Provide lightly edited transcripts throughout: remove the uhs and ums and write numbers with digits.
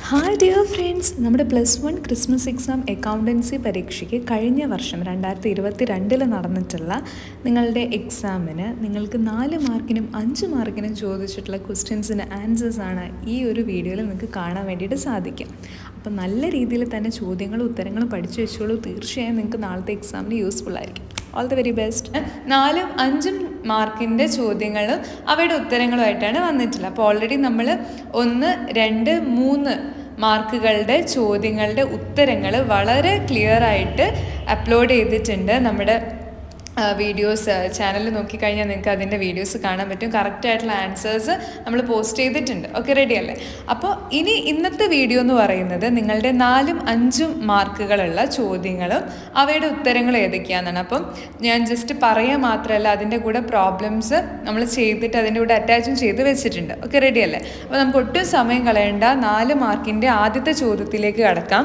Hi dear friends, നമ്മുടെ +1 Christmas exam accountancy പരീക്ഷയ്ക്ക് കഴിഞ്ഞ വർഷം 2022 നടന്നിട്ടുള്ള നിങ്ങളുടെ എക്സാമിന് നിങ്ങൾക്ക് 4 മാർക്കിനും 5 മാർക്കിനും ചോദിച്ചിട്ടുള്ള ക്വസ്റ്റ്യൻസിന് ആൻസേഴ്സാണ് ഈ ഒരു വീഡിയോയിൽ നിങ്ങൾക്ക് കാണാൻ വേണ്ടിയിട്ട് സാധിക്കും. അപ്പോൾ നല്ല രീതിയിൽ തന്നെ ചോദ്യങ്ങളും ഉത്തരങ്ങളും പഠിച്ചു വെച്ചോളൂ. തീർച്ചയായും നിങ്ങൾക്ക് നാളത്തെ എക്സാമിന് യൂസ്ഫുൾ ആയിരിക്കും. All the very best. 4ഉം 5ഉം മാർക്കിൻ്റെ ചോദ്യങ്ങളും അവയുടെ ഉത്തരങ്ങളുമായിട്ടാണ് വന്നിട്ടുള്ളത്. അപ്പോൾ ഓൾറെഡി നമ്മൾ 1, 2, 3 മാർക്കുകളുടെ ചോദ്യങ്ങളുടെ ഉത്തരങ്ങൾ വളരെ ക്ലിയറായിട്ട് അപ്ലോഡ് ചെയ്തിട്ടുണ്ട്. നമ്മുടെ വീഡിയോസ് ചാനലിൽ നോക്കിക്കഴിഞ്ഞാൽ നിങ്ങൾക്ക് അതിൻ്റെ വീഡിയോസ് കാണാൻ പറ്റും. കറക്റ്റായിട്ടുള്ള ആൻസേഴ്സ് നമ്മൾ പോസ്റ്റ് ചെയ്തിട്ടുണ്ട്. ഓക്കെ, റെഡി അല്ലേ? അപ്പോൾ ഇന്നത്തെ വീഡിയോ എന്ന് പറയുന്നത് നിങ്ങളുടെ 4ഉം 5ഉം മാർക്കുകളുള്ള ചോദ്യങ്ങളും അവയുടെ ഉത്തരങ്ങളും ഏതൊക്കെയാണെന്നാണ്. അപ്പം ഞാൻ ജസ്റ്റ് പറയുക മാത്രമല്ല, അതിൻ്റെ കൂടെ പ്രോബ്ലംസ് നമ്മൾ ചെയ്തിട്ട് അതിൻ്റെ കൂടെ അറ്റാച്ചും ചെയ്ത് വെച്ചിട്ടുണ്ട്. ഓക്കെ, റെഡി അല്ലേ? അപ്പോൾ നമുക്ക് ഒട്ടും സമയം കളയേണ്ട 4 മാർക്കിൻ്റെ ആദ്യത്തെ ചോദ്യത്തിലേക്ക് കടക്കാം.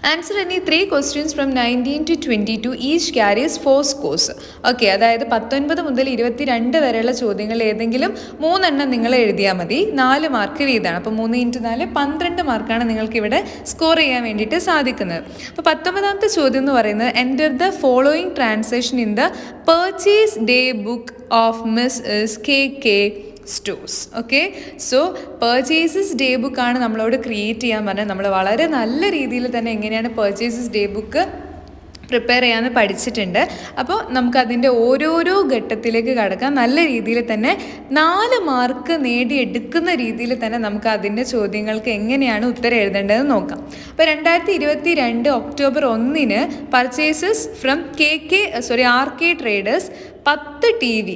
Answer any 3 questions from 19 to 22 each carries 4 scores. Okay, അതായത് 19 മുതൽ 22 വരെയുള്ള ചോദ്യങ്ങൾ ഏതെങ്കിലും 3 എണ്ണം നിങ്ങൾ എഴുതിയാൽ മതി. 4 മാർക്ക് വീതമാണ്. അപ്പോൾ 3 × 4 12 മാർക്കാണ് നിങ്ങൾക്ക് ഇവിടെ സ്കോർ ചെയ്യാൻ വേണ്ടിയിട്ട് സാധിക്കുന്നത്. അപ്പോൾ 19ാമത്തെ ചോദ്യം എന്ന് പറയുന്നത് enter the following transaction in the purchase day book of miss KK stores. Okay, so purchases day ബുക്കാണ് നമ്മളോട് ക്രിയേറ്റ് ചെയ്യാൻ പറഞ്ഞത്. നമ്മൾ വളരെ നല്ല രീതിയിൽ തന്നെ എങ്ങനെയാണ് പർച്ചേസസ് ഡേ ബുക്ക് പ്രിപ്പയർ ചെയ്യാമെന്ന് പഠിച്ചിട്ടുണ്ട്. അപ്പോൾ നമുക്കതിൻ്റെ ഓരോരോ ഘട്ടത്തിലേക്ക് കടക്കാം. നല്ല രീതിയിൽ തന്നെ 4 മാർക്ക് നേടിയെടുക്കുന്ന രീതിയിൽ തന്നെ നമുക്ക് അതിൻ്റെ ചോദ്യങ്ങൾക്ക് എങ്ങനെയാണ് ഉത്തരം എഴുതേണ്ടതെന്ന് നോക്കാം. അപ്പോൾ 2022 October 1 purchases from RK traders 10 TV,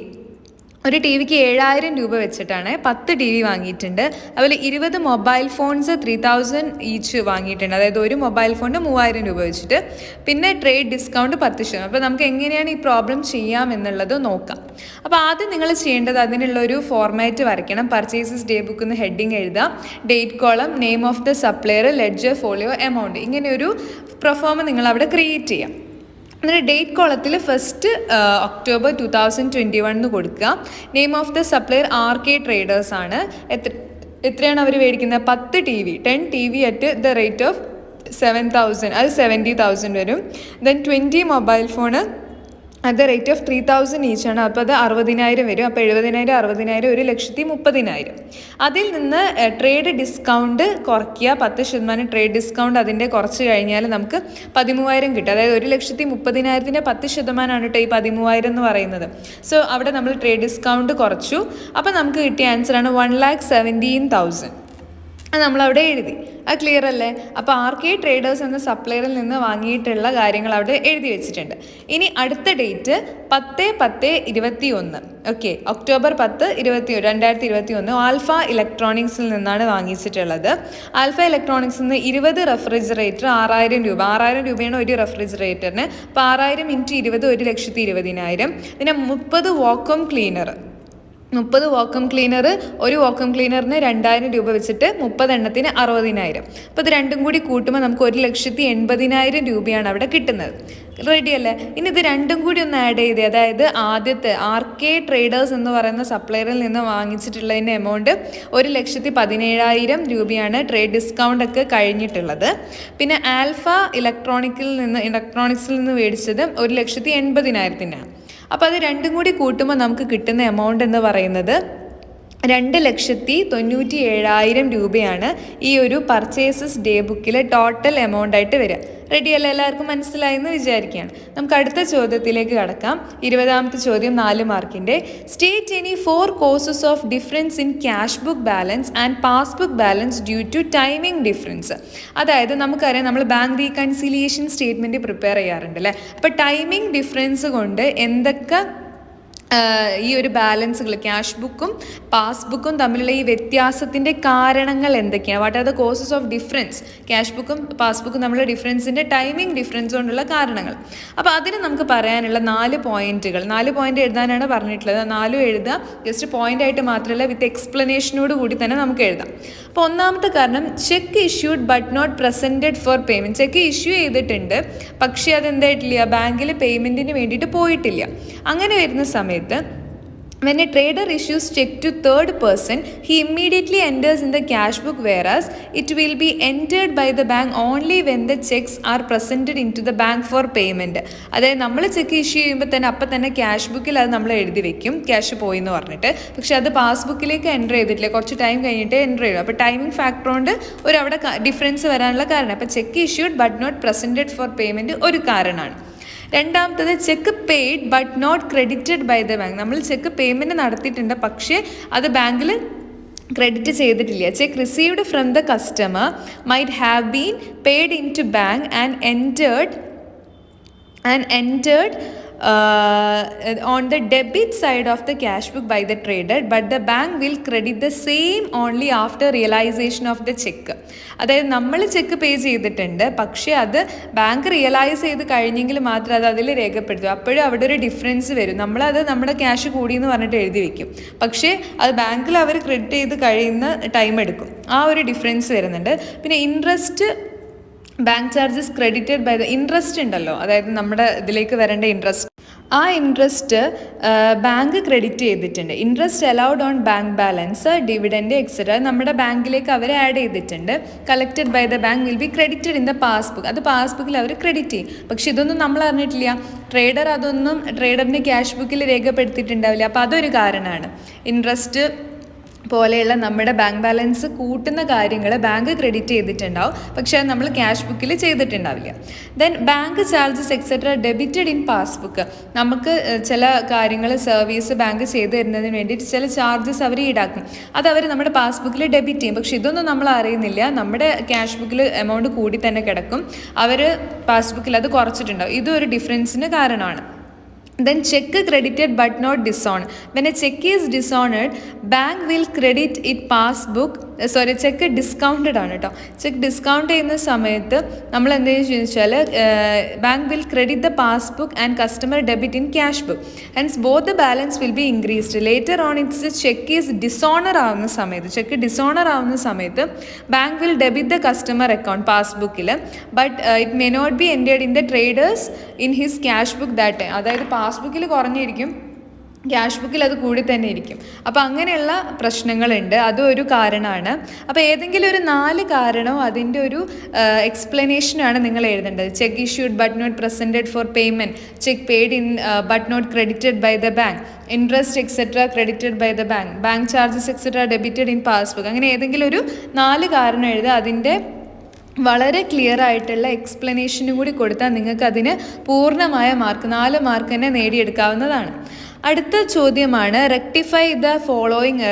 ഒരു ടി വിക്ക് 7000 രൂപ വെച്ചിട്ടാണ് 10 TV വാങ്ങിയിട്ടുണ്ട്. അതുപോലെ 20 മൊബൈൽ ഫോൺസ് 3000 ഈച്ച് വാങ്ങിയിട്ടുണ്ട്. അതായത് ഒരു മൊബൈൽ ഫോണിന് 3000 രൂപ വെച്ചിട്ട്. പിന്നെ ട്രേഡ് ഡിസ്കൗണ്ട് 10%. അപ്പോൾ നമുക്ക് എങ്ങനെയാണ് ഈ പ്രോബ്ലം ചെയ്യാം എന്നുള്ളത് നോക്കാം. അപ്പോൾ ആദ്യം നിങ്ങൾ ചെയ്യേണ്ടത് അതിനുള്ളൊരു ഫോർമാറ്റ് വരയ്ക്കണം. പർച്ചേസസ് ഡേ ബുക്ക് എന്ന് ഹെഡിങ് എഴുതാം. Date column, name of the supplier, ledger, folio, amount, ഇങ്ങനെ ഒരു പ്രൊഫോമ നിങ്ങൾ അവിടെ ക്രിയേറ്റ് ചെയ്യാം. എന്നിട്ട് ഡേറ്റ് കോളത്തിൽ ഫസ്റ്റ് ഒക്ടോബർ 2021 എന്ന് കൊടുക്കുക. Name of the supplier RK traders ആണ്. എത്രയാണ് അവർ മേടിക്കുന്നത്? 10 TV, 10 TV at the rate of 7000, അത് 70,000 വരും. Then 20 mobile phone at the rate of 3000 ഈച്ചാണ്. അപ്പോൾ അത് 60,000 വരും. അപ്പോൾ 70,000, 60,000, 1,30,000. അതിൽ നിന്ന് ട്രേഡ് ഡിസ്കൗണ്ട് കുറയ്ക്കുക. 10% ട്രേഡ് ഡിസ്കൗണ്ട് അതിൻ്റെ കുറച്ച് കഴിഞ്ഞാൽ നമുക്ക് 13,000 കിട്ടും. അതായത് 1,30,000 10% കേട്ടോ ഈ 13,000 എന്ന് പറയുന്നത്. സോ അവിടെ നമ്മൾ ട്രേഡ് ഡിസ്കൗണ്ട് കുറച്ചു. അപ്പോൾ നമുക്ക് കിട്ടിയ ആൻസറാണ് 1,17,000. അത് നമ്മളവിടെ എഴുതി. അത് ക്ലിയർ അല്ലേ? അപ്പോൾ RK ട്രേഡേഴ്സ് എന്ന സപ്ലയറിൽ നിന്ന് വാങ്ങിയിട്ടുള്ള കാര്യങ്ങൾ അവിടെ എഴുതി വെച്ചിട്ടുണ്ട്. ഇനി അടുത്ത ഡേറ്റ് 10/10/21. ഓക്കെ, ഒക്ടോബർ 10, 2021 ആൽഫ ഇലക്ട്രോണിക്സിൽ നിന്നാണ് വാങ്ങിച്ചിട്ടുള്ളത്. ആൽഫ ഇലക്ട്രോണിക്സിൽ നിന്ന് 20 റെഫ്രിജറേറ്റർ 6,000 രൂപ. 6,000 രൂപയാണ് ഒരു റെഫ്രിജറേറ്ററിന്. അപ്പോൾ 6,000 × 20 1,20,000. പിന്നെ 30 വാക്വം ക്ലീനർ, 30 വാക്വം ക്ലീനർ, ഒരു വാക്വം ക്ലീനറിന് 2,000 രൂപ വെച്ചിട്ട് 30 എണ്ണത്തിന് 60,000. അപ്പോൾ ഇത് രണ്ടും കൂടി കൂട്ടുമ്പോൾ നമുക്ക് 1,80,000 രൂപയാണ് അവിടെ കിട്ടുന്നത്. റെഡി അല്ലേ? ഇനി ഇത് രണ്ടും കൂടി ഒന്ന് ആഡ് ചെയ്ത്, അതായത് ആദ്യത്തെ RK ട്രേഡേഴ്സ് എന്ന് പറയുന്ന സപ്ലയറിൽ നിന്ന് വാങ്ങിച്ചിട്ടുള്ളതിൻ്റെ എമൗണ്ട് 1,17,000 രൂപയാണ്. ട്രേഡ് ഡിസ്കൗണ്ട് ഒക്കെ കഴിഞ്ഞിട്ടുള്ളത്. പിന്നെ ആൽഫ ഇലക്ട്രോണിക്സിൽ നിന്ന് മേടിച്ചത് 1,80,000. അപ്പോൾ അത് രണ്ടും കൂടി കൂട്ടുമ്പോൾ നമുക്ക് കിട്ടുന്ന എമൗണ്ട് എന്ന് പറയുന്നത് 2,97,000 രൂപയാണ് ഈ ഒരു പർച്ചേസസ് ഡേ ബുക്കിലെ ടോട്ടൽ എമൗണ്ട് ആയിട്ട് വരിക. റെഡി അല്ല? എല്ലാവർക്കും മനസ്സിലായി എന്ന് വിചാരിക്കുകയാണ്. നമുക്ക് അടുത്ത ചോദ്യത്തിലേക്ക് കടക്കാം. 20ാമത്തെ ചോദ്യം 4 മാർക്കിൻ്റെ. State any 4 causes of difference in cash book balance and passbook balance due to timing difference. അതായത് നമുക്കറിയാം, നമ്മൾ ബാങ്ക് റീകൺസിലിയേഷൻ സ്റ്റേറ്റ്മെൻറ്റ് പ്രിപ്പയർ ചെയ്യാറുണ്ട് അല്ലേ? അപ്പോൾ ടൈമിംഗ് ഡിഫറൻസ് കൊണ്ട് എന്തൊക്കെ ഈ ഒരു ബാലൻസുകൾ, ക്യാഷ് ബുക്കും പാസ്ബുക്കും തമ്മിലുള്ള ഈ വ്യത്യാസത്തിൻ്റെ കാരണങ്ങൾ എന്തൊക്കെയാണ്? What are the causes of difference? Cash ബുക്കും പാസ്ബുക്കും തമ്മിലുള്ള ഡിഫറൻസിൻ്റെ ടൈമിംഗ് ഡിഫറൻസ് കൊണ്ടുള്ള കാരണങ്ങൾ. അപ്പോൾ അതിന് നമുക്ക് പറയാനുള്ള 4 പോയിന്റുകൾ, 4 പോയിന്റ് എഴുതാനാണ് പറഞ്ഞിട്ടുള്ളത്. 4 എഴുതുക. ജസ്റ്റ് പോയിന്റ് ആയിട്ട് മാത്രമല്ല, വിത്ത് എക്സ്പ്ലനേഷനോട് കൂടി തന്നെ നമുക്ക് എഴുതാം. അപ്പോൾ ഒന്നാമത്തെ കാരണം, cheque issued but not presented for payment. Cheque issue ചെയ്തിട്ടുണ്ട്, പക്ഷേ അതെന്തായിട്ടില്ല, ബാങ്കിൽ പേയ്മെൻറ്റിന് വേണ്ടിയിട്ട് പോയിട്ടില്ല. അങ്ങനെ വരുന്ന സമയത്ത് When a trader issues check to third person, he immediately enters in the cash book, whereas it will be entered by the bank only when the checks are presented into the bank for payment. അതായത് നമ്മൾ cheque issue ചെയ്യുമ്പോൾ തന്നെ അപ്പം തന്നെ cash ബുക്കിൽ അത് നമ്മൾ എഴുതി വെക്കും ക്യാഷ് പോയി എന്ന് പറഞ്ഞിട്ട്. പക്ഷെ അത് പാസ്ബുക്കിലേക്ക് എൻ്റർ ചെയ്തിട്ടില്ല, കുറച്ച് ടൈം കഴിഞ്ഞിട്ട് എൻ്റർ ചെയ്യും. അപ്പോൾ ടൈമിംഗ് ഫാക്ടർ കൊണ്ട് അവിടെ ഡിഫറൻസ് വരാനുള്ള കാരണം. അപ്പോൾ cheque issued but not presented for payment ഒരു കാരണമാണ്. രണ്ടാമത്തത് cheque paid but not credited by the bank. നമ്മൾ ചെക്ക് പേയ്മെൻറ്റ് നടത്തിയിട്ടുണ്ട്, പക്ഷേ അത് ബാങ്കിൽ ക്രെഡിറ്റ് ചെയ്തിട്ടില്ല. Cheque received from the customer might have been paid in to bank and entered on the debit side of the cash book by the trader, but the bank will credit the same only after realization of the check. അതായത് നമ്മൾ check പേ ചെയ്തിട്ടുണ്ട്, പക്ഷേ അത് bank realise ചെയ്ത് കഴിഞ്ഞെങ്കിൽ മാത്രം അത് അതിൽ രേഖപ്പെടുത്തും. അപ്പോഴും അവിടെ ഒരു ഡിഫറൻസ് വരും. നമ്മളത് നമ്മുടെ ക്യാഷ് കൂടി എന്ന് പറഞ്ഞിട്ട് എഴുതി വെക്കും, പക്ഷേ അത് ബാങ്കിൽ അവർ ക്രെഡിറ്റ് ചെയ്ത് കഴിയുന്ന ടൈം എടുക്കും. ആ ഒരു ഡിഫറൻസ് വരുന്നുണ്ട്. പിന്നെ interest bank charges credited by the interest ഉണ്ടല്ലോ, അതായത് നമ്മുടെ ഇതിലേക്ക് വരേണ്ട ഇൻട്രസ്റ്റ്, ആ ഇൻട്രസ്റ്റ് ബാങ്ക് ക്രെഡിറ്റ് ചെയ്തിട്ടുണ്ട്. Interest allowed on bank balance, dividend etcetera നമ്മുടെ ബാങ്കിലേക്ക് അവർ ആഡ് ചെയ്തിട്ടുണ്ട്. Collected by the bank will be credited in the passbook. അത് പാസ്ബുക്കിൽ അവർ ക്രെഡിറ്റ് ചെയ്യും. പക്ഷെ ഇതൊന്നും നമ്മൾ അറിഞ്ഞിട്ടില്ല. ട്രേഡറിന് ക്യാഷ് ബുക്കിൽ രേഖപ്പെടുത്തിയിട്ടുണ്ടാവില്ല. അപ്പോൾ അതൊരു കാരണമാണ്. ഇൻട്രസ്റ്റ് പോലെയുള്ള നമ്മുടെ ബാങ്ക് ബാലൻസ് കൂട്ടുന്ന കാര്യങ്ങൾ ബാങ്ക് ക്രെഡിറ്റ് ചെയ്തിട്ടുണ്ടാവും, പക്ഷേ അത് നമ്മൾ ക്യാഷ് ബുക്കിൽ ചെയ്തിട്ടുണ്ടാവില്ല. Then bank charges etcetera debited in passbook. നമുക്ക് ചില കാര്യങ്ങൾ സർവീസ് ബാങ്ക് ചെയ്തു തരുന്നതിന് വേണ്ടിയിട്ട് ചില ചാർജസ് അവർ ഈടാക്കും. അത് അവർ നമ്മുടെ പാസ്ബുക്കിൽ ഡെബിറ്റ് ചെയ്യും. പക്ഷെ ഇതൊന്നും നമ്മൾ അറിയുന്നില്ല. നമ്മുടെ ക്യാഷ് ബുക്കിൽ എമൗണ്ട് കൂടി തന്നെ കിടക്കും, അവർ പാസ്ബുക്കിൽ അത് കുറച്ചിട്ടുണ്ടാവും. ഇതും ഒരു ഡിഫറൻസിന് കാരണമാണ്. Then check credited but not dishonored. When a check is dishonored, bank will credit it passbook. Cheque discounted ആണ് കേട്ടോ. ചെക്ക് ഡിസ്കൗണ്ട് ചെയ്യുന്ന സമയത്ത് നമ്മൾ എന്തെങ്കിലും ചോദിച്ചാൽ bank will credit the passbook and customer debit in cash book. Hence both the balance will be increased. Later on its cheque is dishonour ആവുന്ന സമയത്ത് bank will debit the customer account പാസ്ബുക്കിൽ, but it may not be entered in the traders in his cash book that time. അതായത് പാസ്ബുക്കിൽ കുറഞ്ഞിരിക്കും, cash ബുക്കിൽ അത് കൂടി തന്നെ ഇരിക്കും. അപ്പോൾ അങ്ങനെയുള്ള പ്രശ്നങ്ങളുണ്ട്, അതും ഒരു കാരണമാണ്. അപ്പോൾ ഏതെങ്കിലും ഒരു 4 കാരണവും അതിൻ്റെ ഒരു എക്സ്പ്ലനേഷനാണ് നിങ്ങൾ എഴുതേണ്ടത്. Cheque issued but not presented for payment, cheque paid in but not credited by the bank, interest etcetera credited by the bank, bank charges etcetera debited in passbook. അങ്ങനെ ഏതെങ്കിലും ഒരു 4 കാരണം എഴുതുക. അതിൻ്റെ വളരെ ക്ലിയർ ആയിട്ടുള്ള എക്സ്പ്ലനേഷനും കൂടി കൊടുത്താൽ നിങ്ങൾക്ക് അതിന് പൂർണ്ണമായ മാർക്ക് 4 മാർക്ക് തന്നെ നേടിയെടുക്കാവുന്നതാണ്. അടുത്ത ചോദ്യമാണ് റെക്ടിഫൈ ദ ഫോളോയിങ്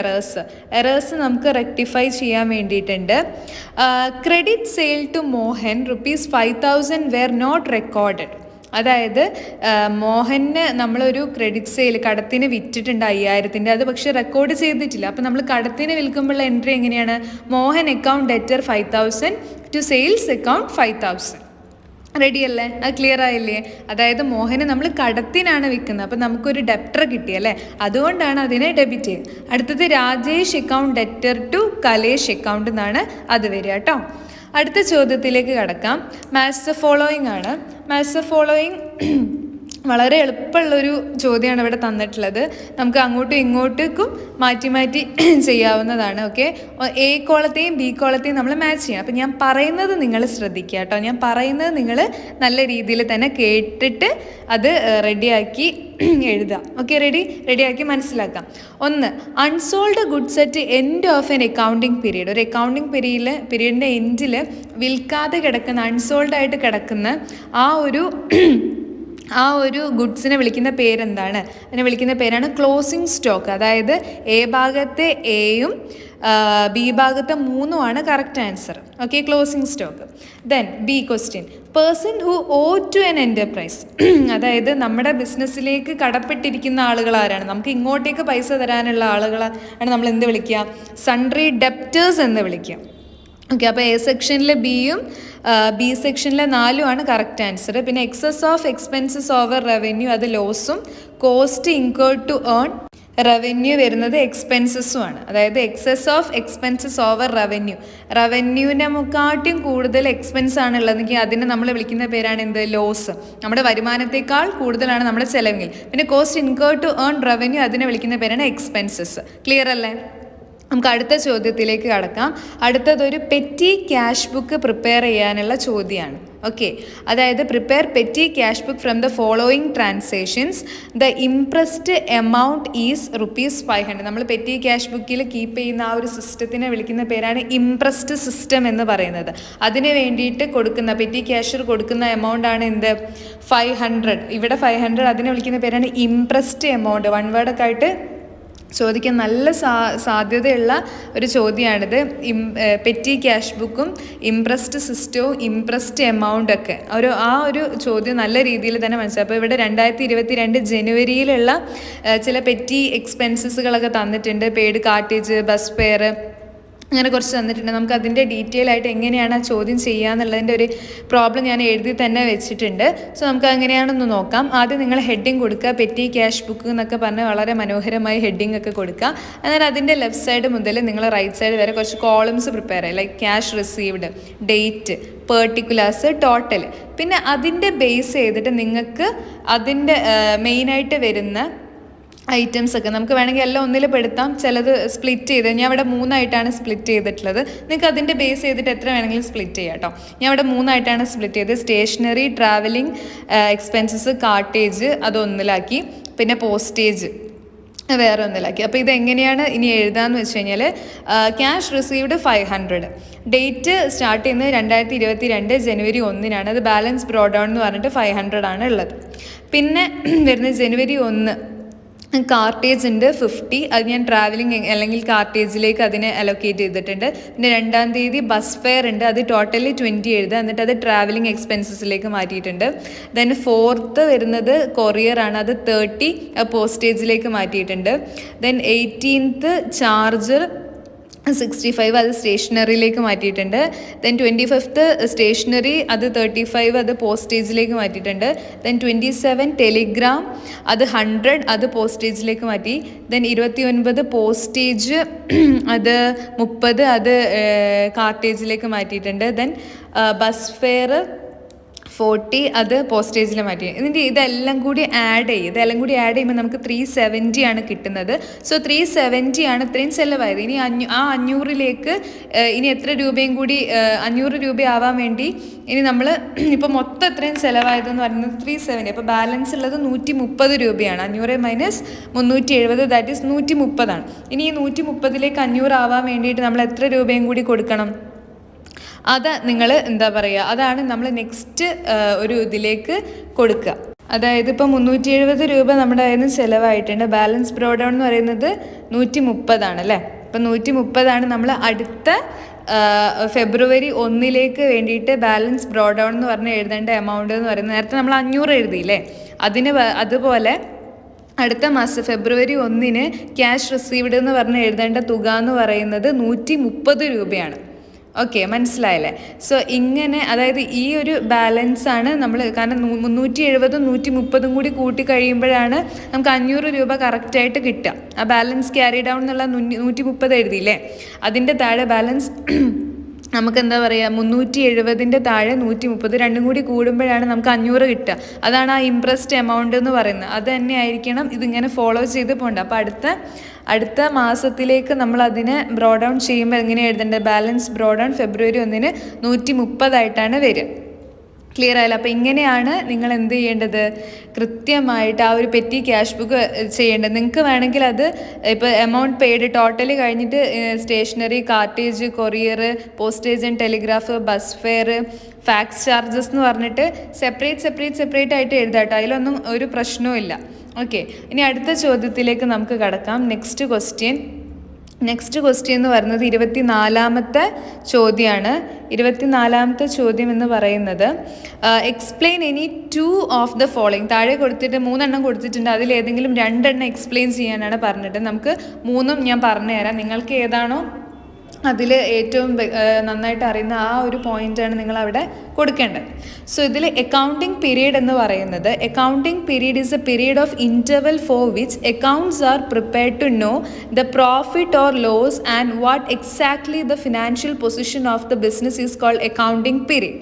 എറേഴ്സ് നമുക്ക് റെക്ടിഫൈ ചെയ്യാൻ വേണ്ടിയിട്ടുണ്ട്. Credit sale to Mohan ₹5,000 were not recorded. അതായത് മോഹന് നമ്മളൊരു ക്രെഡിറ്റ് സെയിൽ കടത്തിന് വിറ്റിട്ടുണ്ട് 5,000, അത് പക്ഷേ റെക്കോർഡ് ചെയ്തിട്ടില്ല. അപ്പോൾ നമ്മൾ കടത്തിന് വിൽക്കുമ്പോഴുള്ള എൻട്രി എങ്ങനെയാണ്? Mohan account debtor 5,000 to sales account 5,000. Ready അല്ലേ? അത് ക്ലിയർ ആയില്ലേ? അതായത് മോഹന് നമ്മൾ കടത്തിനാണ് വിൽക്കുന്നത്, അപ്പോൾ നമുക്കൊരു ഡെപ്റ്റർ കിട്ടിയല്ലേ, അതുകൊണ്ടാണ് അതിനെ ഡെബിറ്റ് ചെയ്യുന്നത്. അടുത്തത് Rajesh account debtor to Kalesh account എന്നാണ് അത് വരിക കേട്ടോ. അടുത്ത ചോദ്യത്തിലേക്ക് കടക്കാം. മാച്ച് ദ ഫോളോയിങ് ആണ്. മാച്ച് ദ ഫോളോയിങ് വളരെ എളുപ്പമുള്ളൊരു ചോദ്യമാണ് ഇവിടെ തന്നിട്ടുള്ളത്. നമുക്ക് അങ്ങോട്ടും ഇങ്ങോട്ടേക്കും മാറ്റി മാറ്റി ചെയ്യാവുന്നതാണ്. ഓക്കെ, എ കോളത്തെയും ബി കോളത്തെയും നമ്മൾ മാച്ച് ചെയ്യണം. അപ്പം ഞാൻ പറയുന്നത് നിങ്ങൾ ശ്രദ്ധിക്കുക കേട്ടോ. ഞാൻ പറയുന്നത് നിങ്ങൾ നല്ല രീതിയിൽ തന്നെ കേട്ടിട്ട് അത് റെഡിയാക്കി എഴുതാം. ഓക്കെ, റെഡിയാക്കി മനസ്സിലാക്കാം. 1, unsold goods at end of N accounting period. ഒരു അക്കൗണ്ടിങ് പീരീഡിൻ്റെ എൻഡിൽ വിൽക്കാതെ കിടക്കുന്ന, അൺസോൾഡ് ആയിട്ട് കിടക്കുന്ന ആ ഒരു ഗുഡ്സിനെ വിളിക്കുന്ന പേരെന്താണ്? അതിനെ വിളിക്കുന്ന പേരാണ് ക്ലോസിംഗ് സ്റ്റോക്ക്. അതായത് എ ഭാഗത്തെ എയും ബി ഭാഗത്തെ 3 correct answer. Okay, closing stock. Then B question, person who owe to an enterprise. അതായത് നമ്മുടെ ബിസിനസ്സിലേക്ക് കടപ്പെട്ടിരിക്കുന്ന ആളുകൾ ആരാണ്? നമുക്ക് ഇങ്ങോട്ടേക്ക് പൈസ തരാനുള്ള ആളുകളാണ് നമ്മൾ എന്ത് വിളിക്കുക? സൺട്രി ഡെപ്റ്റേഴ്സ് എന്ന് വിളിക്കുക. ഓക്കെ, അപ്പോൾ എ സെക്ഷനിൽ ബിയും ബി സെക്ഷനിലെ 4 കറക്റ്റ് ആൻസർ. പിന്നെ excess of expenses over revenue, അത് ലോസും. Cost incurred to earn revenue വരുന്നത് എക്സ്പെൻസസുമാണ്. അതായത് എക്സസ് ഓഫ് എക്സ്പെൻസസ് ഓവർ റവന്യൂവിനെക്കാട്ടും കൂടുതൽ എക്സ്പെൻസ് ആണ് ഉള്ളതെങ്കിൽ അതിനെ നമ്മൾ വിളിക്കുന്ന പേരാണ് എന്ത്? ലോസ്. നമ്മുടെ വരുമാനത്തെക്കാൾ കൂടുതലാണ് നമ്മുടെ ചെലവെങ്കിൽ. പിന്നെ cost incurred to earn revenue, അതിനെ വിളിക്കുന്ന പേരാണ് എക്സ്പെൻസസ്. ക്ലിയർ അല്ലേ? നമുക്ക് അടുത്ത ചോദ്യത്തിലേക്ക് കടക്കാം. അടുത്തതൊരു പെറ്റി ക്യാഷ് ബുക്ക് പ്രിപ്പയർ ചെയ്യാനുള്ള ചോദ്യമാണ്. ഓക്കെ, അതായത് prepare petty cash book from the following transactions. The impressed amount is ₹500. നമ്മൾ പെറ്റി ക്യാഷ് ബുക്കിൽ കീപ്പ് ചെയ്യുന്ന ആ ഒരു സിസ്റ്റത്തിനെ വിളിക്കുന്ന പേരാണ് ഇംപ്രസ്ഡ് സിസ്റ്റം എന്ന് പറയുന്നത്. അതിന് വേണ്ടിയിട്ട് കൊടുക്കുന്ന പെറ്റി ക്യാഷർ കൊടുക്കുന്ന എമൗണ്ട് ആണ് എന്ത്? 500. ഇവിടെ 500, അതിനെ വിളിക്കുന്ന പേരാണ് ഇംപ്രസ്ഡ് എമൗണ്ട്. വൺ വേർഡൊക്കെ ആയിട്ട് ചോദിക്കാൻ നല്ല സാധ്യതയുള്ള ഒരു ചോദ്യമാണിത്. പെറ്റി ക്യാഷ് ബുക്കും ഇംപ്രസ്ഡ് സിസ്റ്റവും ഇംപ്രസ്ഡ് എമൗണ്ട് ഒക്കെ ആ ഒരു ചോദ്യം നല്ല രീതിയിൽ തന്നെ മനസ്സിലായി. അപ്പോൾ ഇവിടെ 2022 ജനുവരിയിലുള്ള ചില പെറ്റി എക്സ്പെൻസസുകളൊക്കെ തന്നിട്ടുണ്ട്. പെയ്ഡ് കാർട്ടേജ്, ബസ് ഫെയർ, അങ്ങനെ കുറച്ച് തന്നിട്ടുണ്ട്. നമുക്ക് അതിൻ്റെ ഡീറ്റെയിൽ ആയിട്ട് എങ്ങനെയാണ് ആ ചോദ്യം ചെയ്യുക എന്നുള്ളതിൻ്റെ ഒരു പ്രോബ്ലം ഞാൻ എഴുതി തന്നെ വെച്ചിട്ടുണ്ട്. സോ നമുക്ക് എങ്ങനെയാണെന്ന് നോക്കാം. ആദ്യം നിങ്ങൾ ഹെഡിങ് കൊടുക്കുക, പെറ്റി ക്യാഷ് ബുക്ക് എന്നൊക്കെ പറഞ്ഞ് വളരെ മനോഹരമായി ഹെഡിങ് ഒക്കെ കൊടുക്കുക. എന്നാൽ അതിൻ്റെ ലെഫ്റ്റ് സൈഡ് മുതൽ നിങ്ങൾ റൈറ്റ് സൈഡ് വരെ കുറച്ച് കോളംസ് പ്രിപ്പയർ ചെയ്യുക. Like cash received, date, particulars, total. പിന്നെ അതിൻ്റെ ബേസ് ചെയ്തിട്ട് നിങ്ങൾക്ക് അതിൻ്റെ മെയിനായിട്ട് വരുന്ന ഐറ്റംസ് ഒക്കെ നമുക്ക് വേണമെങ്കിൽ എല്ലാം ഒന്നിൽ പെടുത്താം. ചിലത് സ്പ്ലിറ്റ് ചെയ്ത്, ഞാൻ ഇവിടെ 3ആയിട്ടാണ് സ്പ്ലിറ്റ് ചെയ്തിട്ടുള്ളത്. നിങ്ങൾക്ക് അതിൻ്റെ ബേസ് ചെയ്തിട്ട് എത്ര വേണമെങ്കിലും സ്പ്ലിറ്റ് ചെയ്യാം കേട്ടോ. ഞാൻ ഇവിടെ 3ആയിട്ടാണ് സ്പ്ലിറ്റ് ചെയ്ത്. സ്റ്റേഷനറി, ട്രാവലിംഗ് എക്സ്പെൻസസ്, കാർട്ടേജ് അത് ഒന്നിലാക്കി, പിന്നെ പോസ്റ്റേജ് വേറെ ഒന്നിലാക്കി. അപ്പോൾ ഇതെങ്ങനെയാണ് ഇനി എഴുതാമെന്ന് വെച്ച് കഴിഞ്ഞാൽ, ക്യാഷ് റിസീവ്ഡ് 500, ഡേറ്റ് സ്റ്റാർട്ട് ചെയ്യുന്നത് 2022 ജനുവരി 1-നാണ്. അത് ബാലൻസ് ബ്രോ ഡൗൺ എന്ന് പറഞ്ഞിട്ട് 500 ആണ് ഉള്ളത്. പിന്നെ വരുന്നത് ജനുവരി 1 കാർട്ടേജ് ഉണ്ട് 50. അത് ഞാൻ ട്രാവലിംഗ് അല്ലെങ്കിൽ കാർട്ടേജിലേക്ക് അതിനെ അലോക്കേറ്റ് ചെയ്തിട്ടുണ്ട്. പിന്നെ 2-ാം തീയതി ബസ് ഫെയർ ഉണ്ട്, അത് ടോട്ടലി 20 എഴുതുക, എന്നിട്ട് അത് ട്രാവലിംഗ് എക്സ്പെൻസസിലേക്ക് മാറ്റിയിട്ടുണ്ട്. ദെൻ 4th വരുന്നത് കൊറിയർ ആണ്, അത് 30 പോസ്റ്റേജിലേക്ക് മാറ്റിയിട്ടുണ്ട്. ദെൻ 18th ചാർജർ 65, അത് സ്റ്റേഷനറിയിലേക്ക് മാറ്റിയിട്ടുണ്ട്. ദെൻ 25th സ്റ്റേഷനറി, അത് 35, അത് പോസ്റ്റേജിലേക്ക് മാറ്റിയിട്ടുണ്ട്. ദെൻ 27 ടെലിഗ്രാം, അത് 100, അത് പോസ്റ്റേജിലേക്ക് മാറ്റി. ദെൻ 29 പോസ്റ്റേജ്, അത് 30, അത് കാർട്ടേജിലേക്ക് മാറ്റിയിട്ടുണ്ട്. ദെൻ ബസ് ഫെയർ 40, അത് പോസ്റ്റേജിൽ മാറ്റി. ഇതിൻ്റെ ഇതെല്ലാം കൂടി ആഡ് ചെയ്യുമ്പോൾ നമുക്ക് 370 ആണ് കിട്ടുന്നത്. സോ 370 ആണ് ഇത്രയും ചിലവായത്. ഇനി ആ 500ലേക്ക് ഇനി എത്ര രൂപയും കൂടി 500 രൂപയാവാൻ വേണ്ടി ഇനി നമ്മൾ ഇപ്പോൾ മൊത്തം എത്രയും ചിലവായതെന്ന് പറയുന്നത് 370. അപ്പോൾ ബാലൻസ് ഉള്ളത് 130 രൂപയാണ്. 500 മൈനസ് 370, ദാറ്റ് ഈസ് 130 ആണ്. ഇനി ഈ 130ലേക്ക് 500 ആവാൻ വേണ്ടിയിട്ട് നമ്മൾ എത്ര രൂപയും കൂടി കൊടുക്കണം? അത് നിങ്ങൾ എന്താ പറയുക, അതാണ് നമ്മൾ നെക്സ്റ്റ് ഒരു ഇതിലേക്ക് കൊടുക്കുക. അതായത് ഇപ്പോൾ 370 രൂപ നമ്മുടെ കയ്യിൽ നിന്ന് ചിലവായിട്ടുണ്ട്. ബാലൻസ് ബ്രോ ഡൗൺ എന്ന് പറയുന്നത് 130 അല്ലേ. ഇപ്പം 130 നമ്മൾ അടുത്ത ഫെബ്രുവരി 1 വേണ്ടിയിട്ട് ബാലൻസ് ബ്രോ ഡൗൺ എന്ന് പറഞ്ഞ് എഴുതേണ്ട എമൗണ്ട് എന്ന് പറയുന്നത്, നേരത്തെ നമ്മൾ 500 എഴുതിയില്ലേ, അതുപോലെ അടുത്ത മാസം ഫെബ്രുവരി 1 ക്യാഷ് റിസീവ്ഡ് എന്ന് പറഞ്ഞ് എഴുതേണ്ട തുക എന്ന് പറയുന്നത് 130 രൂപയാണ്. ഓക്കെ, മനസ്സിലായല്ലേ? സോ ഇങ്ങനെ, അതായത് ഈ ഒരു ബാലൻസാണ് നമ്മൾ, കാരണം 370 130 കൂടി കൂട്ടി കഴിയുമ്പോഴാണ് നമുക്ക് 500 രൂപ കറക്റ്റായിട്ട് കിട്ടുക. ആ ബാലൻസ് ക്യാരി ഡൗൺ എന്നുള്ള 130 എഴുതിയില്ലേ, അതിൻ്റെ താഴെ ബാലൻസ് നമുക്ക് എന്താ പറയുക, 370 താഴെ 130, രണ്ടും കൂടി കൂടുമ്പോഴാണ് നമുക്ക് 500 കിട്ടുക. അതാണ് ആ ഇംപ്രസ്ഡ് എമൗണ്ട് എന്ന് പറയുന്നത്. അത് തന്നെ ആയിരിക്കണം ഇതിങ്ങനെ ഫോളോ ചെയ്ത് പോകേണ്ടത്. അപ്പോൾ അടുത്ത മാസത്തിലേക്ക് നമ്മൾ അതിനെ ബ്രോ ഡൗൺ ചെയ്യുമ്പോൾ എങ്ങനെ എഴുതേണ്ടത്? ബാലൻസ് ബ്രോ ഡൗൺ ഫെബ്രുവരി 1 130 വരിക. ക്ലിയർ ആയല്ലോ? അപ്പോൾ ഇങ്ങനെയാണ് നിങ്ങൾ എന്ത് ചെയ്യേണ്ടത്, കൃത്യമായിട്ട് ആ ഒരു പെറ്റി ക്യാഷ് ബുക്ക് ചെയ്യേണ്ടത്. നിങ്ങൾക്ക് വേണമെങ്കിൽ അത് ഇപ്പോൾ എമൗണ്ട് പെയ്ഡ് ടോട്ടലി കഴിഞ്ഞിട്ട് stationery, cartage, courier, postage and telegraph, bus fare, fax charges എന്ന് പറഞ്ഞിട്ട് സെപ്പറേറ്റ് ആയിട്ട് എഴുതാം കേട്ടോ. അതിലൊന്നും ഒരു പ്രശ്നവും ഇല്ല. ഓക്കെ, ഇനി അടുത്ത ചോദ്യത്തിലേക്ക് നമുക്ക് കടക്കാം. നെക്സ്റ്റ് ക്വസ്റ്റ്യൻ എന്ന് പറയുന്നത് 24ാമത്തെ ചോദ്യമാണ്. 24ാമത്തെ ചോദ്യം എന്ന് പറയുന്നത്, explain any 2 of the following. താഴെ കൊടുത്തിട്ട് 3 എണ്ണം കൊടുത്തിട്ടുണ്ട്, അതിലേതെങ്കിലും 2 എണ്ണം എക്സ്പ്ലെയിൻ ചെയ്യാനാണ് പറഞ്ഞിട്ട്. നമുക്ക് 3 ഞാൻ പറഞ്ഞു തരാം. നിങ്ങൾക്ക് ഏതാണോ അതിൽ ഏറ്റവും നന്നായിട്ട് അറിയുന്ന ആ ഒരു പോയിൻ്റാണ് നിങ്ങളവിടെ കൊടുക്കേണ്ടത്. സോ ഇതിൽ അക്കൗണ്ടിങ് പീരീഡ് എന്ന് പറയുന്നത്, accounting period is a period of interval for which accounts are prepared to know the profit or loss and what exactly the financial position of the business is called accounting period.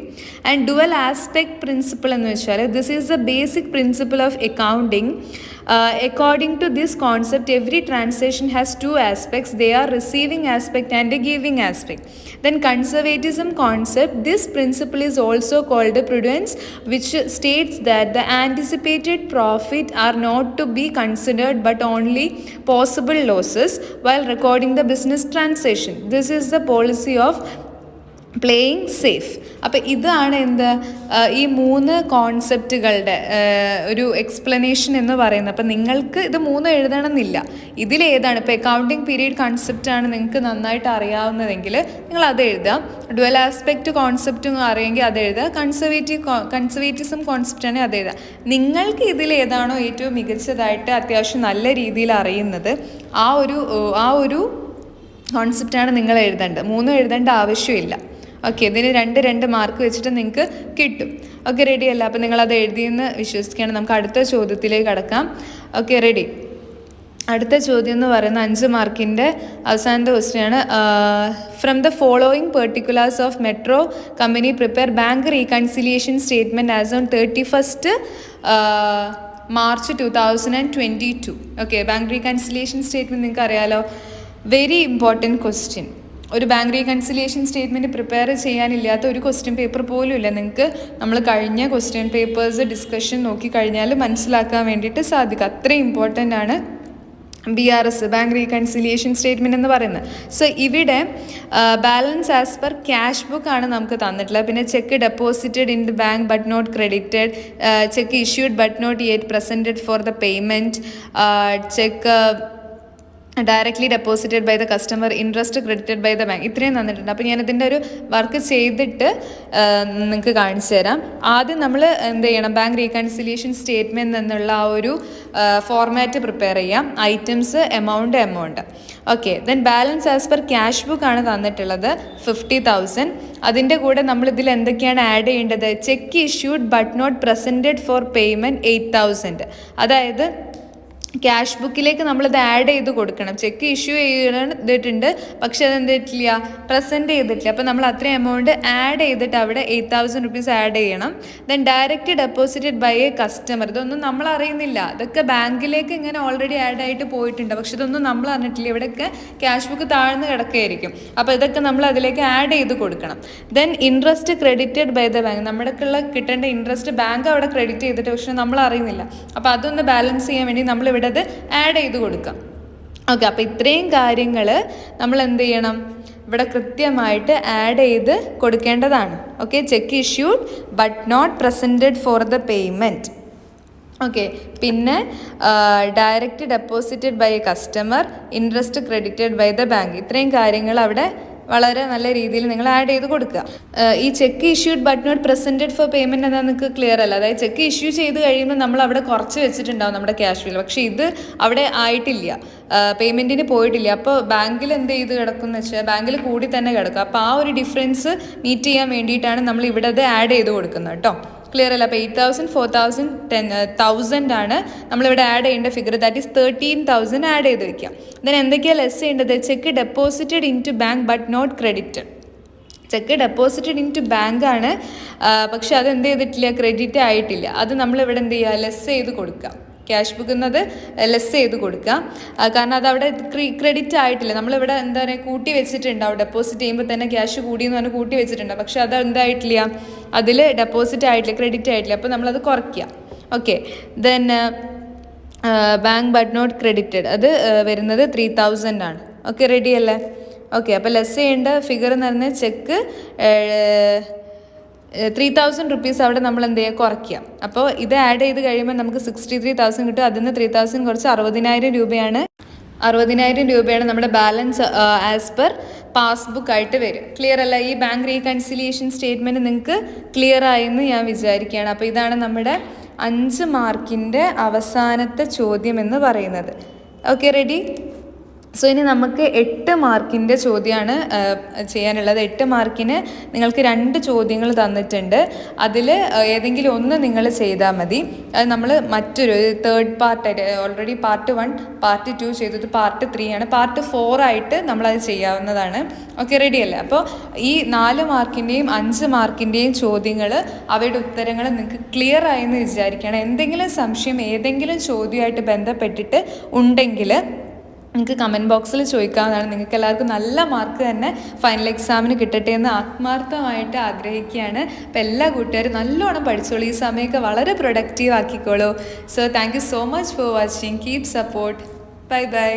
And dual aspect principle എന്ന് വെച്ചാൽ this is the basic principle of accounting. According to this concept, every transaction has two aspects. They are receiving aspect and a giving aspect. Then conservatism concept, this principle is also called prudence, which states that the anticipated profit are not to be considered but only possible losses while recording the business transaction. This is the policy of playing safe. അപ്പോൾ ഇതാണ് എന്ത് ഈ 3 കോൺസെപ്റ്റുകളുടെ ഒരു explanation എന്ന് പറയുന്നത്. അപ്പോൾ നിങ്ങൾക്ക് ഇത് 3 എഴുതണമെന്നില്ല, ഇതിലേതാണ് ഇപ്പോൾ അക്കൗണ്ടിങ് പീരീഡ് കൺസെപ്റ്റാണ് നിങ്ങൾക്ക് നന്നായിട്ട് അറിയാവുന്നതെങ്കിൽ നിങ്ങൾ അത് എഴുതുക. ഡുവൽ ആസ്പെക്റ്റ് കോൺസെപ്റ്റും അറിയെങ്കിൽ അത് എഴുതുക. കൺസർവേറ്റിസം കോൺസെപ്റ്റാണെങ്കിൽ അത് എഴുതുക. നിങ്ങൾക്ക് ഇതിലേതാണോ ഏറ്റവും മികച്ചതായിട്ട് അത്യാവശ്യം നല്ല രീതിയിൽ അറിയുന്നത് ആ ഒരു കോൺസെപ്റ്റാണ് നിങ്ങൾ എഴുതേണ്ടത്. 3 എഴുതേണ്ട ആവശ്യമില്ല. ഓക്കെ, ഇതിന് 2 മാർക്ക് വെച്ചിട്ട് നിങ്ങൾക്ക് കിട്ടും. ഓക്കെ, റെഡി അല്ല? അപ്പോൾ നിങ്ങളത് എഴുതിയെന്ന് വിശ്വസിക്കുകയാണ്. നമുക്ക് അടുത്ത ചോദ്യത്തിലേക്ക് കടക്കാം. Okay, ready. അടുത്ത ചോദ്യം എന്ന് പറയുന്ന 5 മാർക്കിൻ്റെ അവസാനത്തെ ക്വസ്റ്റ്യനാണ്. From the following particulars of metro company prepare bank reconciliation statement as on 31st March 2022. Okay, bank reconciliation statement നിങ്ങൾക്ക് അറിയാലോ. Very important question. ഒരു ബാങ്ക് റീകൺസിലിയേഷൻ സ്റ്റേറ്റ്മെൻറ്റ് പ്രിപ്പയർ ചെയ്യാനില്ലാത്ത ഒരു ക്വസ്റ്റ്യൻ പേപ്പർ പോലും ഇല്ല. നിങ്ങൾക്ക് നമ്മൾ കഴിഞ്ഞ ക്വസ്റ്റ്യൻ പേപ്പേഴ്സ് ഡിസ്കഷൻ നോക്കിക്കഴിഞ്ഞാൽ മനസ്സിലാക്കാൻ വേണ്ടിയിട്ട് സാധിക്കും. അത്രയും ഇമ്പോർട്ടൻ്റ് ആണ് BRS, ബാങ്ക് റീകൺസിലിയേഷൻ സ്റ്റേറ്റ്മെൻറ്റ് എന്ന് പറയുന്നത്. സോ ഇവിടെ balance as per cash book ആണ് നമുക്ക് തന്നിട്ടുള്ളത്. പിന്നെ cheque deposited in the bank but not credited, cheque issued but not yet presented for the payment, cheque directly deposited by the customer, interest credited by the bank. ഇത്രയും തന്നിട്ടുണ്ട്. അപ്പോൾ ഞാനിതിൻ്റെ ഒരു work ചെയ്തിട്ട് നിങ്ങൾക്ക് കാണിച്ചു തരാം. ആദ്യം നമ്മൾ എന്ത് ചെയ്യണം, ബാങ്ക് റീകൺസിലിയേഷൻ സ്റ്റേറ്റ്മെൻറ്റ് എന്നുള്ള ആ ഒരു ഫോർമാറ്റ് പ്രിപ്പയർ ചെയ്യാം. Items, amount. Okay, then balance as per cash book ആണ് തന്നിട്ടുള്ളത് 50,000. അതിൻ്റെ കൂടെ നമ്മൾ ഇതിൽ എന്തൊക്കെയാണ് ആഡ് ചെയ്യേണ്ടത്? Cheque issued but not presented for payment 8,000. അതായത് ക്യാഷ് ബുക്കിലേക്ക് നമ്മളിത് ആഡ് ചെയ്ത് കൊടുക്കണം. ചെക്ക് ഇഷ്യൂ ചെയ്തിട്ടുണ്ട്, പക്ഷെ അതെന്ത് ചെയ്തിട്ടില്ല, പ്രസൻറ്റ് ചെയ്തിട്ടില്ല. അപ്പോൾ നമ്മൾ അത്രയും എമൗണ്ട് ആഡ് ചെയ്തിട്ട് അവിടെ 8,000 rupees ആഡ് ചെയ്യണം. Then direct deposited by a customer. ഇതൊന്നും നമ്മൾ അറിയുന്നില്ല, ഇതൊക്കെ ബാങ്കിലേക്ക് ഇങ്ങനെ ഓൾറെഡി ആഡ് ആയിട്ട് പോയിട്ടുണ്ട്, പക്ഷെ ഇതൊന്നും നമ്മൾ അറിഞ്ഞിട്ടില്ല. ഇവിടെയൊക്കെ ക്യാഷ് ബുക്ക് താഴ്ന്ന് കിടക്കുകയായിരിക്കും. അപ്പോൾ ഇതൊക്കെ നമ്മൾ അതിലേക്ക് ആഡ് ചെയ്ത് കൊടുക്കണം. Then interest credited by the bank. നമ്മുടെക്കുള്ള കിട്ടേണ്ട ഇൻട്രസ്റ്റ് ബാങ്ക് അവിടെ ക്രെഡിറ്റ് ചെയ്തിട്ട്, പക്ഷെ നമ്മൾ അറിയുന്നില്ല. അപ്പോൾ അതൊന്ന് ബാലൻസ് ചെയ്യാൻ വേണ്ടി നമ്മളിവിടെ അത് ആഡ് ചെയ്ത് കൊടുക്കാം. ഓക്കെ, അപ്പോൾ ഇത്രയും കാര്യങ്ങൾ നമ്മൾ എന്ത് ചെയ്യണം, ഇവിടെ കൃത്യമായിട്ട് ആഡ് ചെയ്ത് കൊടുക്കേണ്ടതാണ്. Okay, cheque issued but not presented for the payment. Okay, പിന്നെ direct deposited by a customer, interest credited by the bank. ഇത്രയും കാര്യങ്ങൾ അവിടെ വളരെ നല്ല രീതിയിൽ നിങ്ങൾ ആഡ് ചെയ്ത് കൊടുക്കുക. ഈ cheque issued but not presented for payment എന്നാൽ നിങ്ങൾക്ക് ക്ലിയർ അല്ല. അതായത് ചെക്ക് ഇഷ്യൂ ചെയ്ത് കഴിയുമ്പോൾ നമ്മൾ അവിടെ കുറച്ച് വെച്ചിട്ടുണ്ടാവും നമ്മുടെ ക്യാഷ് ഫ്ലോയിൽ, പക്ഷേ ഇത് അവിടെ ആയിട്ടില്ല, പേയ്മെൻറ്റിന് പോയിട്ടില്ല. അപ്പോൾ ബാങ്കിൽ എന്ത് ചെയ്ത് കിടക്കുമെന്ന് വെച്ചാൽ ബാങ്കിൽ കൂടി തന്നെ കിടക്കും. അപ്പോൾ ആ ഒരു ഡിഫറൻസ് മീറ്റ് ചെയ്യാൻ വേണ്ടിയിട്ടാണ് നമ്മൾ ഇവിടെ അത് ആഡ് ചെയ്ത് കൊടുക്കുന്നത് കേട്ടോ. ക്ലിയർ അല്ല? അപ്പോൾ 8,000, 4,000, 10,000 ആണ് നമ്മളിവിടെ ആഡ് ചെയ്യേണ്ട ഫിഗർ. ദാറ്റ് ഈസ് 13,000 ആഡ് ചെയ്ത് വെക്കാം. ദെൻ എന്തൊക്കെയാണ് ലെസ് ചെയ്യേണ്ടത്? Cheque deposited in to bank but not credited. Cheque deposited in to bank ആണ്, പക്ഷെ അത് എന്ത് ചെയ്തിട്ടില്ല, ക്രെഡിറ്റ് ആയിട്ടില്ല. അത് നമ്മളിവിടെ എന്ത് ചെയ്യുക, ലെസ് ചെയ്ത് കൊടുക്കാം. ക്യാഷ് ബുക്ക് എന്നത് ലെസ് ചെയ്ത് കൊടുക്കുക, കാരണം അത് അവിടെ ക്രെഡിറ്റ് ആയിട്ടില്ല. നമ്മളിവിടെ എന്താ പറയുക, കൂട്ടി വെച്ചിട്ടുണ്ടാവും. ഡെപ്പോസിറ്റ് ചെയ്യുമ്പോൾ തന്നെ ക്യാഷ് കൂടിയെന്ന് പറഞ്ഞാൽ കൂട്ടി വെച്ചിട്ടുണ്ട്, പക്ഷെ അത് എന്തായിട്ടില്ല, അതിൽ ഡെപ്പോസിറ്റ് ആയിട്ടില്ല, ക്രെഡിറ്റ് ആയിട്ടില്ല. അപ്പോൾ നമ്മളത് കുറയ്ക്കുക. Okay, then bank but not credited അത് വരുന്നത് 3,000 ആണ്. ഓക്കെ, റെഡി അല്ലേ? ഓക്കെ, അപ്പോൾ ലെസ് ചെയ്യേണ്ട ഫിഗർ എന്ന് പറഞ്ഞാൽ ചെക്ക് 3,000 rupees അവിടെ നമ്മൾ എന്ത് ചെയ്യുക, കുറയ്ക്കുക. അപ്പോൾ ഇത് ആഡ് ചെയ്ത് കഴിയുമ്പോൾ നമുക്ക് 63,000 കിട്ടും. അതിൽ നിന്ന് 3,000 കുറച്ച് 60,000 രൂപയാണ്. 60,000 രൂപയാണ് നമ്മുടെ ബാലൻസ് ആസ് പെർ പാസ്ബുക്ക് ആയിട്ട് വരും. ക്ലിയർ അല്ല? ഈ ബാങ്ക് റീകൺസിലിയേഷൻ സ്റ്റേറ്റ്മെൻറ്റ് നിങ്ങൾക്ക് ക്ലിയർ ആയെന്ന് ഞാൻ വിചാരിക്കുകയാണ്. അപ്പോൾ ഇതാണ് നമ്മുടെ 5 മാർക്കിൻ്റെ അവസാനത്തെ ചോദ്യം എന്ന് പറയുന്നത്. Okay, ready? സോ ഇനി നമുക്ക് 8 മാർക്കിൻ്റെ ചോദ്യമാണ് ചെയ്യാനുള്ളത്. 8 മാർക്കിന് നിങ്ങൾക്ക് 2 ചോദ്യങ്ങൾ തന്നിട്ടുണ്ട്. അതിൽ ഏതെങ്കിലും ഒന്ന് നിങ്ങൾ ചെയ്താൽ മതി. അത് നമ്മൾ മറ്റൊരു തേർഡ് പാർട്ടായിട്ട് ഓൾറെഡി പാർട്ട് 1 പാർട്ട് 2 ചെയ്തത് പാർട്ട് 3 ആണ്. പാർട്ട് 4 ആയിട്ട് നമ്മളത് ചെയ്യാവുന്നതാണ്. ഓക്കെ, റെഡി അല്ലേ? അപ്പോൾ ഈ 4 മാർക്കിൻ്റെയും 5 മാർക്കിൻ്റെയും ചോദ്യങ്ങൾ അവയുടെ ഉത്തരങ്ങൾ നിങ്ങൾക്ക് ക്ലിയർ ആയെന്ന് വിചാരിക്കണം. എന്തെങ്കിലും സംശയം ഏതെങ്കിലും ചോദ്യമായിട്ട് ബന്ധപ്പെട്ടിട്ട് ഉണ്ടെങ്കിൽ നിങ്ങൾക്ക് കമൻറ്റ് ബോക്സിൽ ചോദിക്കാവുന്നതാണ്. നിങ്ങൾക്ക് എല്ലാവർക്കും നല്ല മാർക്ക് തന്നെ ഫൈനൽ എക്സാമിന് കിട്ടട്ടെ എന്ന് ആത്മാർത്ഥമായിട്ട് ആഗ്രഹിക്കുകയാണ്. അപ്പോൾ എല്ലാ കൂട്ടുകാരും നല്ലോണം പഠിച്ചോളൂ. ഈ സമയമൊക്കെ വളരെ പ്രൊഡക്റ്റീവ് ആക്കിക്കോളൂ. So thank you so much for watching. Keep support. Bye by.